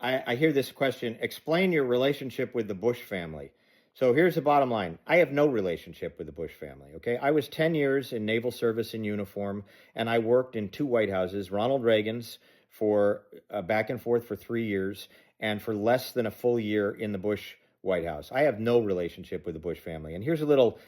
I hear this question, explain your relationship with the Bush family. So here's the bottom line. I have no relationship with the Bush family, okay? I was 10 years in naval service in uniform, and I worked in two White Houses, Ronald Reagan's for back and forth for 3 years, and for less than a full year in the Bush White House. I have no relationship with the Bush family. And here's a little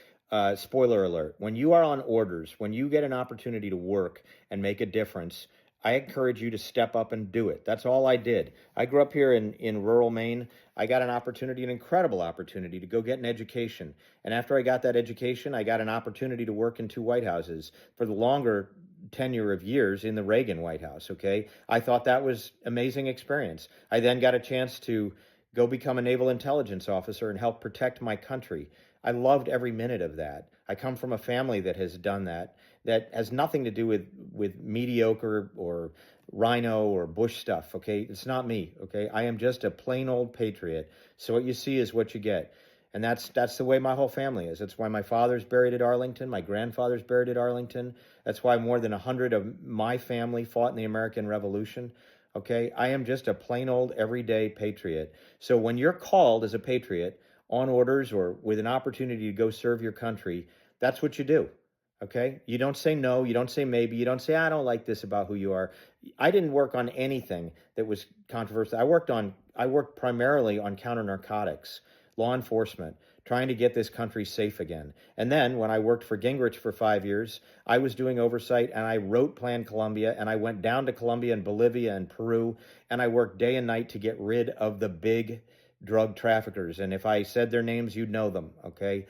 spoiler alert. When you are on orders, when you get an opportunity to work and make a difference, I encourage you to step up and do it. That's all I did. I grew up here in rural Maine. I got an opportunity, an incredible opportunity to go get an education. And after I got that education, I got an opportunity to work in two White Houses for the longer tenure of years in the Reagan White House, okay? I thought that was amazing experience. I then got a chance to go become a naval intelligence officer and help protect my country. I loved every minute of that. I come from a family that has done that. That has nothing to do with mediocre or rhino or Bush stuff, okay? It's not me, okay? I am just a plain old patriot. So what you see is what you get. And that's the way my whole family is. That's why my father's buried at Arlington. My grandfather's buried at Arlington. That's why more than 100 of my family fought in the American Revolution. Okay, I am just a plain old everyday patriot. So when you're called as a patriot on orders or with an opportunity to go serve your country, that's what you do. Okay, you don't say no, you don't say maybe, you don't say I don't like this about who you are. I didn't work on anything that was controversial. I worked primarily on counter-narcotics, law enforcement, trying to get this country safe again. And then when I worked for Gingrich for 5 years, I was doing oversight and I wrote Plan Colombia, and I went down to Colombia and Bolivia and Peru, and I worked day and night to get rid of the big drug traffickers. And if I said their names, you'd know them, okay?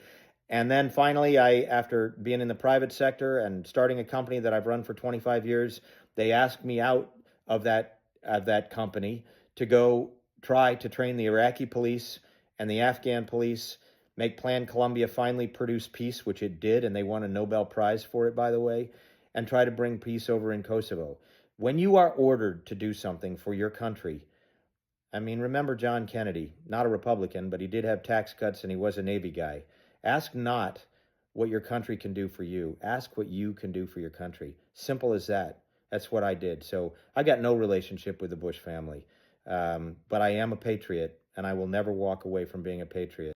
And then finally, after being in the private sector and starting a company that I've run for 25 years, they asked me out of that company to go try to train the Iraqi police and the Afghan police, make Plan Colombia finally produce peace, which it did, and they won a Nobel Prize for it, by the way, and try to bring peace over in Kosovo. When you are ordered to do something for your country, I mean, remember John Kennedy, not a Republican, but he did have tax cuts and he was a Navy guy. Ask not what your country can do for you. Ask what you can do for your country. Simple as that. That's what I did. So I got no relationship with the Bush family, but I am a patriot, and I will never walk away from being a patriot.